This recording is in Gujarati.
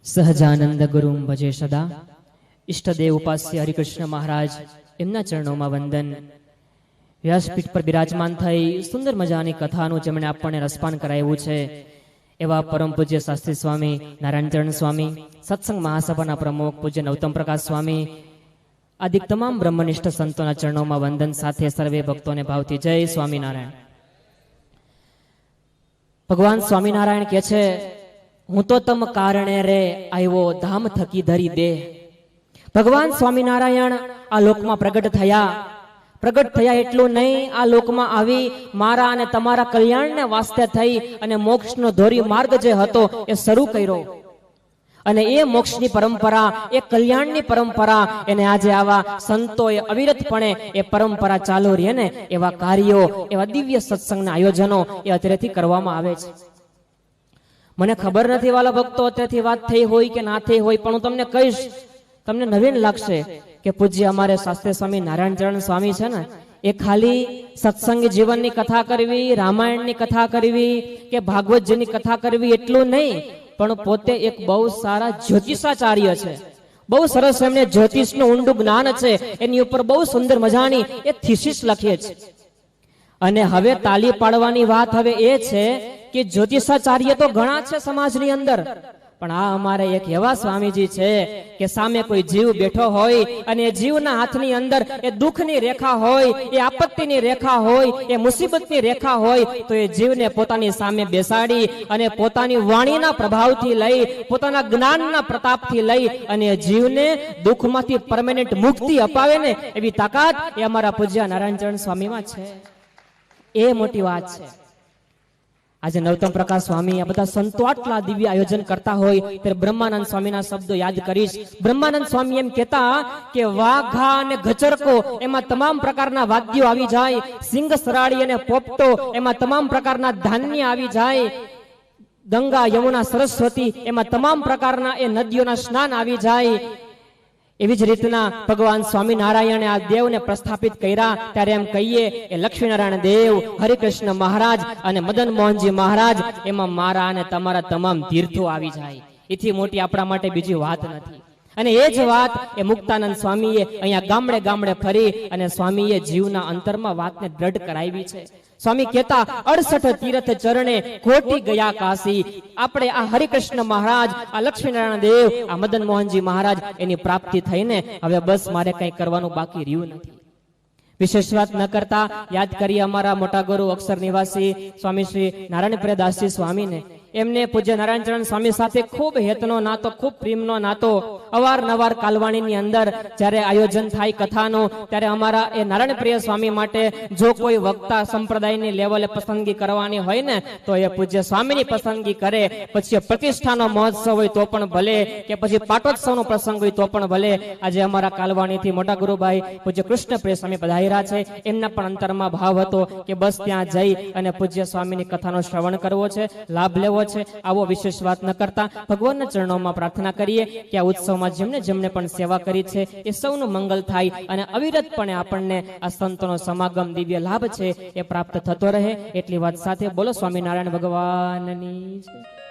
સહજાનંદ ગુરુમ ભજે સદા. ઈષ્ટદેવ ઉપાસ્ય હરિકૃષ્ણ મહારાજ એમના ચરણોમાં વંદન. વ્યાસપીઠ પર બિરાજમાન થઈ સુંદર મજાની કથાનું જેમણે આપણને રસપાન કરાવ્યું છે એવા પરમ પૂજ્ય શાસ્ત્રી સ્વામી નારાયણચરણ સ્વામી, સત્સંગ મહાસભાના પ્રમુખ પૂજ્ય નવતમ પ્રકાશ સ્વામી આદિ તમામ બ્રહ્મનિષ્ઠ સંતોના ચરણોમાં વંદન સાથે સર્વે ભક્તોને ભાવથી જય સ્વામિનારાયણ. ભગવાન સ્વામિનારાયણ કહે છે, હું તો તમ કારણે રે આવ્યો ધામ થકી ધરી દે. ભગવાન સ્વામિનારાયણ આ લોકમાં પ્રગટ થયા એટલું નહીં, આ લોકમાં આવી મારા અને તમારા કલ્યાણને વાસ્તે થઈ અને મોક્ષનો ધોરી માર્ગ જે હતો એ શરૂ કર્યો. અને એ મોક્ષની પરંપરા, એ કલ્યાણની પરંપરા એને આજે આવા સંતોએ અવિરતપણે એ પરંપરા ચાલુ રહે ને એવા કાર્યો, એવા દિવ્ય સત્સંગના આયોજનો એ અત્યારેથી કરવામાં આવે છે. મને ખબર નથી વાલા ભક્તો અત્યારથી વાત થઈ હોય કે ના થઈ હોય, પણ હું તમને કહીશ, તમને નવીન લાગશે કે પૂજ્ય અમારે શાસ્ત્રી સ્વામી નારાયણચરણ સ્વામી છે ને, એ ખાલી સત્સંગી જીવનની કથા કરવી, રામાયણની કથા કરવી કે ભાગવતજીની કથા કરવી એટલું નહીં, પણ પોતે એક બહુ સારા જ્યોતિષાચાર્ય છે. બહુ સરસ એમને જ્યોતિષનું ઊંડું જ્ઞાન છે, એની ઉપર બહુ સુંદર મજાની એ થીસીસ લખીએ છે. અને હવે તાલી પાડવાની વાત હવે એ છે કે જ્યોતિષાચાર્ય તો ઘણા છે સમાજની અંદર, પણ આ અમારે એક એવા સ્વામીજી છે કે સામે કોઈ જીવ બેઠો હોય અને એ જીવના હાથની અંદર એ દુઃખની રેખા હોય, એ આપત્તિની રેખા હોય, એ મુસીબતની રેખા હોય, તો એ જીવને પોતાની સામે બેસાડી અને પોતાની વાણીના પ્રભાવથી લઈ, પોતાના જ્ઞાનના પ્રતાપથી લઈ અને એ જીવને દુઃખમાંથી પરમેનન્ટ મુક્તિ અપાવે ને એવી તાકાત એ અમારા પૂજ્ય નારાયણચરણ સ્વામીમાં છે. એ મોટી વાત છે. આજે નવતમ પ્રકાશ સ્વામી આ બધા સંતો આટલા દિવ્ય આયોજન કરતા હોય ત્યારે બ્રહ્માનંદ સ્વામીના શબ્દો યાદ કરીશ. બ્રહ્માનંદ સ્વામી એમ કહેતા કે વાઘા અને ગચરકો એમાં તમામ પ્રકારના વાદ્યો આવી જાય, સિંગ સરાળી અને પોપટો એમાં તમામ પ્રકારના ધાન્ય આવી જાય, ગંગા યમુના સરસ્વતી એમાં તમામ પ્રકારના એ નદીઓના સ્નાન આવી જાય. એવી જ રીતના ભગવાન સ્વામિનારાયણે આ દેવને પ્રસ્થાપિત કર્યા ત્યારે એમ કહીએ એ લક્ષ્મીનારાયણ દેવ, હરિકૃષ્ણ મહારાજ અને મદન મોહનજી મહારાજ એમાં મારા અને તમારા તમામ તીર્થો આવી જાય. એથી મોટી આપણા માટે બીજી વાત નથી. અને એ જ વાત એ મુક્તાનંદ સ્વામીએ અહીંયા ગામડે ગામડે ફરી અને સ્વામીએ જીવના અંતરમાં વાતને દ્રઢ કરાવી છે. સ્વામી કહેતા 68 તીર્થ ચરણે કોટી ગયા કાશી. આપણે આ હરિકૃષ્ણ મહારાજ, આ લક્ષ્મીનારાયણ દેવ, આ મદન મોહનજી મહારાજ એની પ્રાપ્તિ થઈને હવે બસ મારે કઈ કરવાનું બાકી રહ્યું નથી. વિશેષ વાત ન કરતા યાદ કરીએ અમારા મોટા ગુરુ અક્ષર નિવાસી સ્વામી શ્રી નારાયણ પ્રિયદાસજી સ્વામીને. એમને પૂજ્ય નારાયણચરણ સ્વામી સાથે ખૂબ હેતનો નાતો, ખૂબ પ્રેમનો નાતો. અવારનવાર કાલવાણીની અંદર જ્યારે આયોજન થાય કથાનું ત્યારે અમારા એ નારાયણ પ્રિય સ્વામી માટે જો કોઈ વક્તા સંપ્રદાયની લેવલે પસંદગી કરવાની હોય ને તો એ પૂજ્ય સ્વામીની પસંદગી કરે. પછી પ્રતિષ્ઠાનો મહોત્સવ હોય તો પણ ભલે, કે પછી પાટોત્સવનો પ્રસંગ હોય તો પણ ભલે. આજે અમારા કાલવાણીથી મોટા ગુરુભાઈ પૂજ્ય કૃષ્ણ પ્રિય સ્વામી પધાર્યા છે. એમના પણ અંતરમાં ભાવ હતો કે બસ ત્યાં જઈ અને પૂજ્ય સ્વામીની કથાનો શ્રવણ કરવો છે, લાભ લેવો છે. આવો વિશેષ વાત ન કરતા ભગવાનના ચરણોમાં પ્રાર્થના કરીએ કે આ ઉત્સવમાં જેમને પણ સેવા કરી છે એ સૌનું મંગલ થાય અને અવિરતપણે આપણને આ સંતોનો સમાગમ દિવ્ય લાભ છે એ પ્રાપ્ત થતો રહે. એટલી વાત સાથે બોલો સ્વામિનારાયણ ભગવાનની જય.